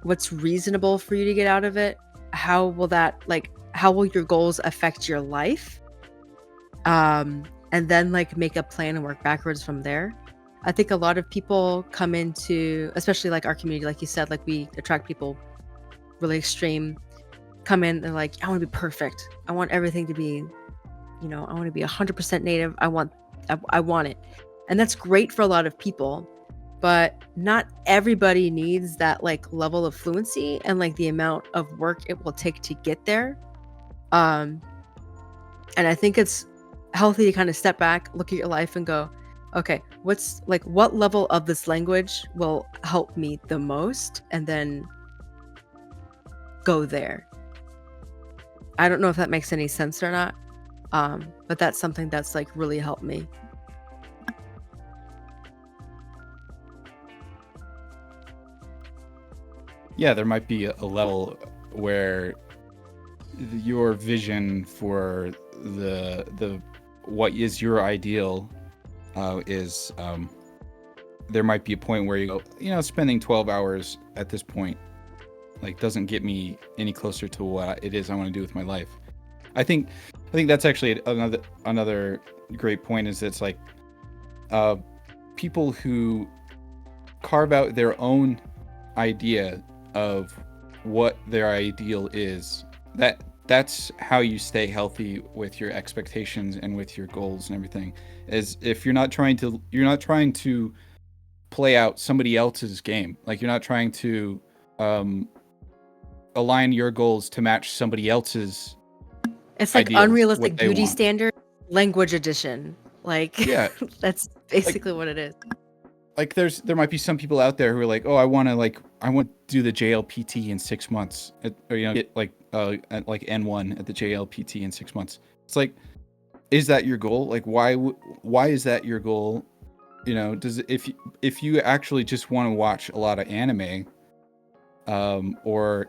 What's reasonable for you to get out of it? How will your goals affect your life? And then like make a plan and work backwards from there. I think a lot of people come into, especially like our community, like you said, like we attract people really extreme, come in and like, I want to be perfect. I want everything to be, I want to be 100% native. I want it. And that's great for a lot of people, but not everybody needs that like level of fluency and like the amount of work it will take to get there. And I think it's healthy to kind of step back, look at your life and go, okay, what level of this language will help me the most? And then go there. I don't know if that makes any sense or not. But that's something that's like really helped me. Yeah, there might be a level where your vision for the what is your ideal is there might be a point where you go, spending 12 hours at this point like doesn't get me any closer to what it is I want to do with my life. I think that's actually another great point, is it's like people who carve out their own idea of what their ideal is, that's how you stay healthy with your expectations and with your goals and everything. Is if you're not trying to play out somebody else's game. Like you're not trying to align your goals to match somebody else's. It's like ideals, unrealistic beauty standard language edition. Like, yeah, that's basically what it is. Like there might be some people out there who are like, oh, I want to do the JLPT in 6 months, or get like N1 at the JLPT in 6 months. It's like, is that your goal? Like, why is that your goal? Does if you actually just want to watch a lot of anime, or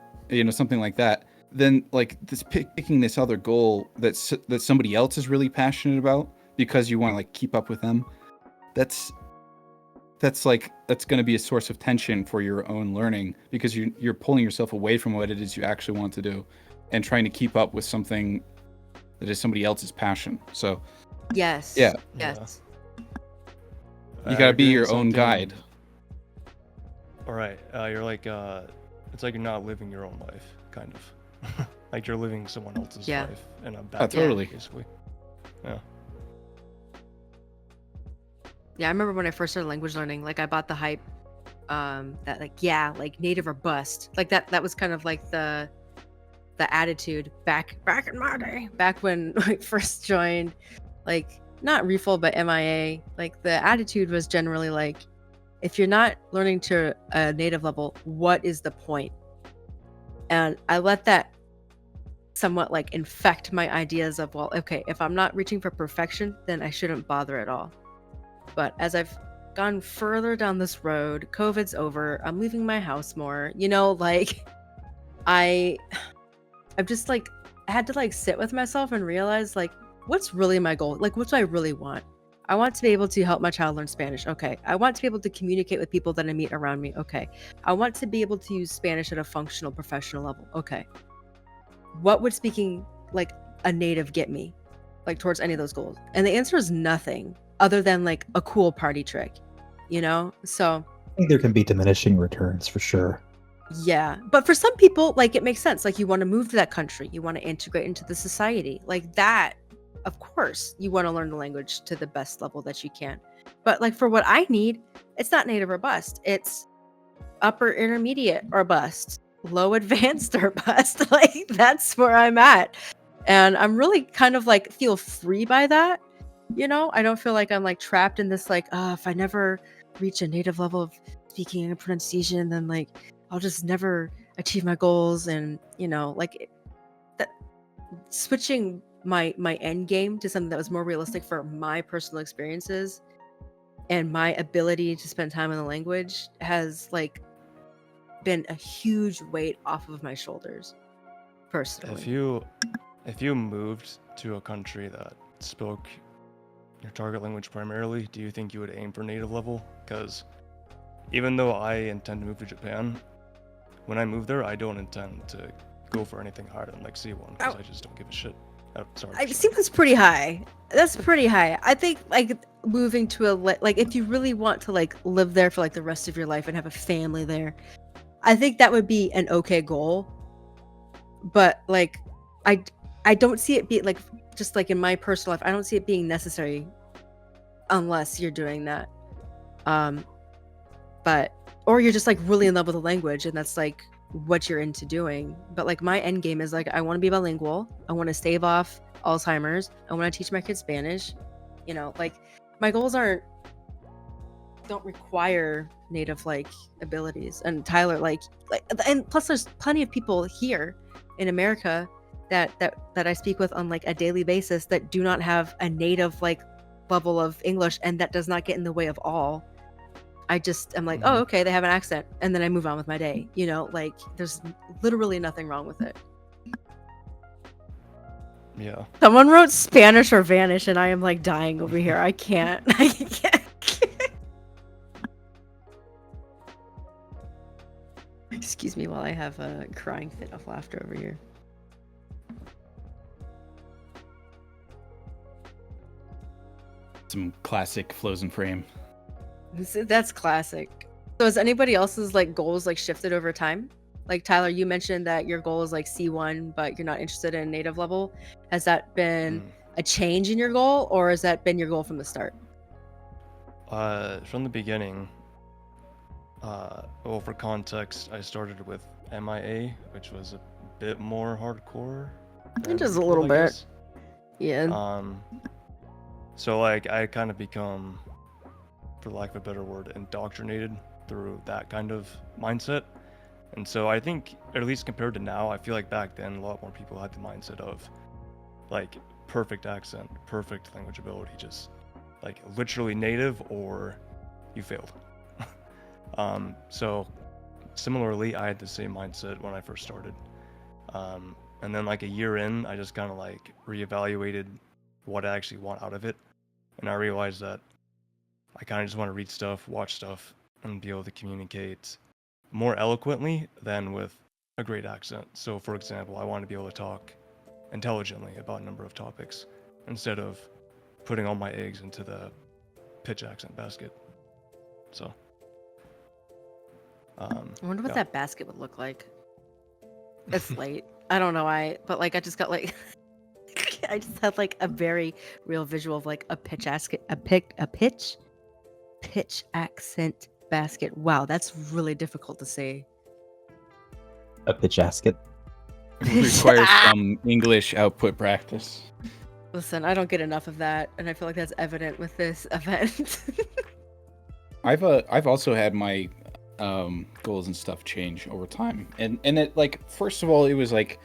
something like that, then like this picking this other goal that somebody else is really passionate about because you want to like keep up with them, that's going to be a source of tension for your own learning, because you're pulling yourself away from what it is you actually want to do and trying to keep up with something that is somebody else's passion. So yes, yeah, yes, you got to be your own guide. All right, you're like it's like you're not living your own life, kind of. Like you're living someone else's life in a bad way, totally. Basically. Yeah. Yeah, I remember when I first started language learning, like I bought the hype that like native or bust. Like that was kind of like the attitude back in my day, back when I first joined, like not Refold but MIA. Like the attitude was generally like, if you're not learning to a native level, what is the point? And I let that somewhat like infect my ideas of, well, okay, if I'm not reaching for perfection, then I shouldn't bother at all. But as I've gone further down this road, COVID's over, I'm leaving my house more, like I've just like had to like sit with myself and realize like, what's really my goal? Like, what do I really want? I want to be able to help my child learn Spanish. Okay. I want to be able to communicate with people that I meet around me. Okay. I want to be able to use Spanish at a functional professional level. Okay. What would speaking like a native get me like towards any of those goals? And the answer is nothing other than like a cool party trick, So I think there can be diminishing returns for sure. Yeah. But for some people, like it makes sense. Like you want to move to that country, you want to integrate into the society like that. Of course, you want to learn the language to the best level that you can. But like for what I need, it's not native or bust. It's upper intermediate or bust, low advanced or bust. Like that's where I'm at. And I'm really kind of like feel free by that. I don't feel like I'm like trapped in this like, if I never reach a native level of speaking and pronunciation, then like I'll just never achieve my goals. And like that switching my end game to something that was more realistic for my personal experiences and my ability to spend time in the language has like been a huge weight off of my shoulders personally. If you moved to a country that spoke your target language primarily, do you think you would aim for native level? Because even though I intend to move to Japan, when I move there, I don't intend to go for anything higher than like C1, because I just don't give a shit. Sorry. C1's pretty high. That's pretty high. I think like moving to like if you really want to like live there for like the rest of your life and have a family there, I think that would be an okay goal. But like I don't see it being like, just like in my personal life, I don't see it being necessary unless you're doing that. Or you're just like really in love with the language and that's like what you're into doing. But like my end game is like, I want to be bilingual. I want to stave off Alzheimer's. I want to teach my kids Spanish. You know, like my goals don't require native like abilities. And Tyler, like, and plus there's plenty of people here in America that I speak with on like a daily basis that do not have a native like level of English, and that does not get in the way of all. I'm like, oh, okay, they have an accent, and then I move on with my day. You know, like there's literally nothing wrong with it. Yeah. Someone wrote Spanish or vanish, and I am like dying over here. I can't. I can't. Excuse me while I have a crying fit of laughter over here. Some classic flows and frame. That's classic. So has anybody else's like goals like shifted over time? Like Tyler, you mentioned that your goal is like C1, but you're not interested in native level. Has that been a change in your goal, or has that been your goal from the start? From the beginning. Well, for context, I started with MIA, which was a bit more hardcore. Just a little bit. Yeah. So like I kind of become, for lack of a better word, indoctrinated through that kind of mindset. And so I think, at least compared to now, I feel like back then a lot more people had the mindset of like perfect accent, perfect language ability, just like literally native or you failed. So similarly, I had the same mindset when I first started. And then like a year in, I just kind of like reevaluated what I actually want out of it. And I realized that I kind of just want to read stuff, watch stuff, and be able to communicate more eloquently than with a great accent. So for example, I want to be able to talk intelligently about a number of topics instead of putting all my eggs into the pitch accent basket. So I wonder what that basket would look like. It's late. I don't know why, but like I just got like I just had like a very real visual of like a pitch accent basket. Wow, that's really difficult to say. A pitch basket. It requires some English output practice. Listen, I don't get enough of that, and I feel like that's evident with this event. I've also had my goals and stuff change over time, and it, like, first of all, it was like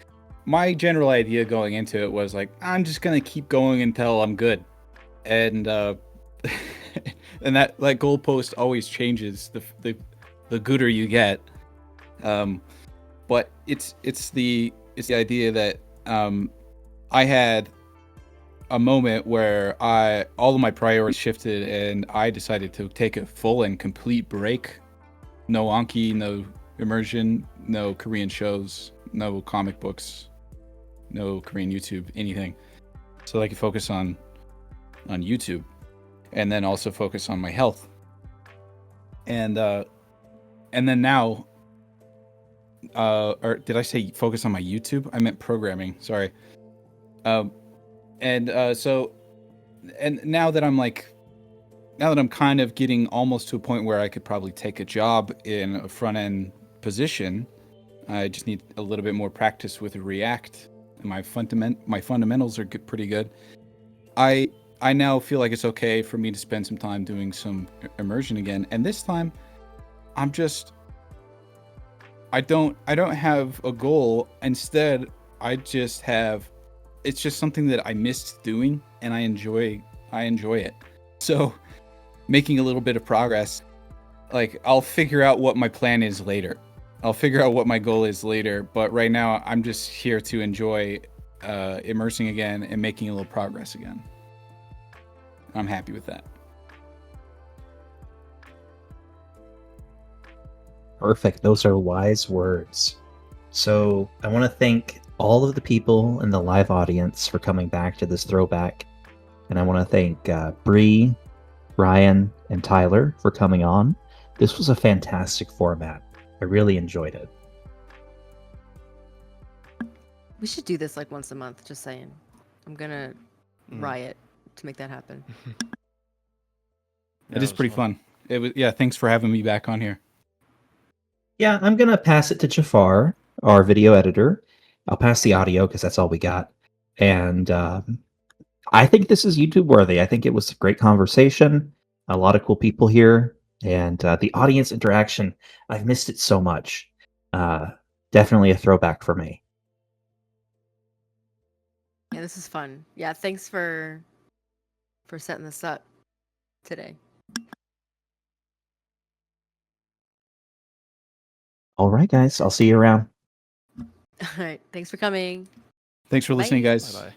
my general idea going into it was like, I'm just gonna keep going until I'm good, and and that like goalpost always changes the gooder you get, but it's the idea that I had a moment where all of my priorities shifted, and I decided to take a full and complete break. No Anki, no immersion, no Korean shows, no comic books, no Korean YouTube, anything. So I could focus on YouTube, and then also focus on my health. And then now, or did I say focus on my YouTube? I meant programming. Sorry. And now that I'm kind of getting almost to a point where I could probably take a job in a front end position, I just need a little bit more practice with React. And my fundamentals are pretty good. I now feel like it's okay for me to spend some time doing some immersion again. And this time, I don't have a goal. Instead, it's just something that I missed doing, and I enjoy it. So making a little bit of progress, like, I'll figure out what my plan is later. I'll figure out what my goal is later, but right now I'm just here to enjoy immersing again and making a little progress again. I'm happy with that. Perfect. Those are wise words. So I want to thank all of the people in the live audience for coming back to this throwback. And I want to thank Bree, Ryan, and Tyler for coming on. This was a fantastic format. I really enjoyed it. We should do this like once a month, just saying. I'm going to riot to make that happen. It is pretty fun. It was, yeah, thanks for having me back on here. Yeah, I'm going to pass it to Jafar, our video editor. I'll pass the audio because that's all we got. And I think this is YouTube worthy. I think it was a great conversation. A lot of cool people here. And the audience interaction, I've missed it so much. Definitely a throwback for me. Yeah, this is fun. Yeah, thanks for setting this up today. All right, guys. I'll see you around. All right. Thanks for coming. Thanks for listening, guys. Bye-bye.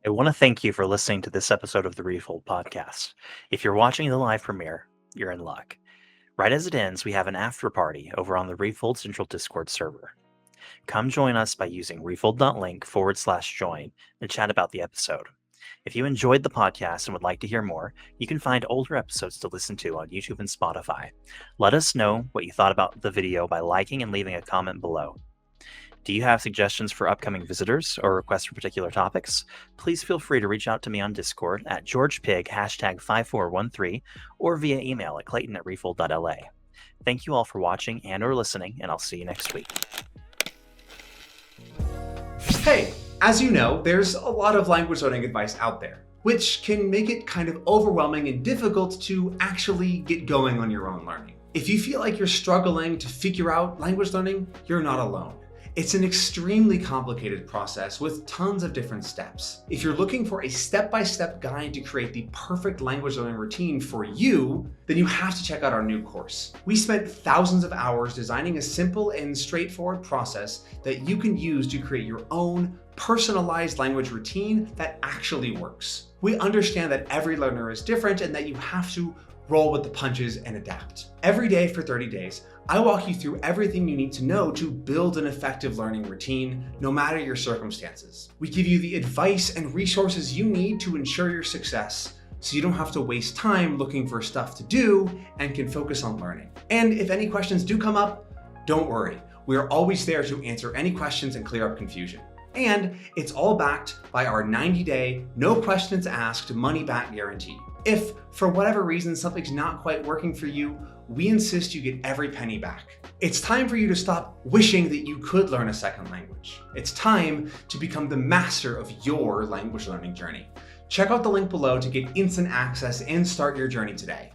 I want to thank you for listening to this episode of the Refold Podcast. If you're watching the live premiere, you're in luck. Right as it ends, we have an after party over on the Refold Central Discord server. Come join us by using refold.link/join and chat about the episode. If you enjoyed the podcast and would like to hear more, you can find older episodes to listen to on YouTube and Spotify. Let us know what you thought about the video by liking and leaving a comment below. Do you have suggestions for upcoming visitors or requests for particular topics? Please feel free to reach out to me on Discord at GeorgePig #5413 or via email at Clayton@refold.la. Thank you all for watching and or listening, and I'll see you next week. Hey, as you know, there's a lot of language learning advice out there, which can make it kind of overwhelming and difficult to actually get going on your own learning. If you feel like you're struggling to figure out language learning, you're not alone. It's an extremely complicated process with tons of different steps. If you're looking for a step-by-step guide to create the perfect language learning routine for you, then you have to check out our new course. We spent thousands of hours designing a simple and straightforward process that you can use to create your own personalized language routine that actually works. We understand that every learner is different and that you have to roll with the punches and adapt. Every day for 30 days, I walk you through everything you need to know to build an effective learning routine, no matter your circumstances. We give you the advice and resources you need to ensure your success, so you don't have to waste time looking for stuff to do and can focus on learning. And if any questions do come up, don't worry. We are always there to answer any questions and clear up confusion. And it's all backed by our 90-day, no questions asked, money-back guarantee. If, for whatever reason, something's not quite working for you, we insist you get every penny back. It's time for you to stop wishing that you could learn a second language. It's time to become the master of your language learning journey. Check out the link below to get instant access and start your journey today.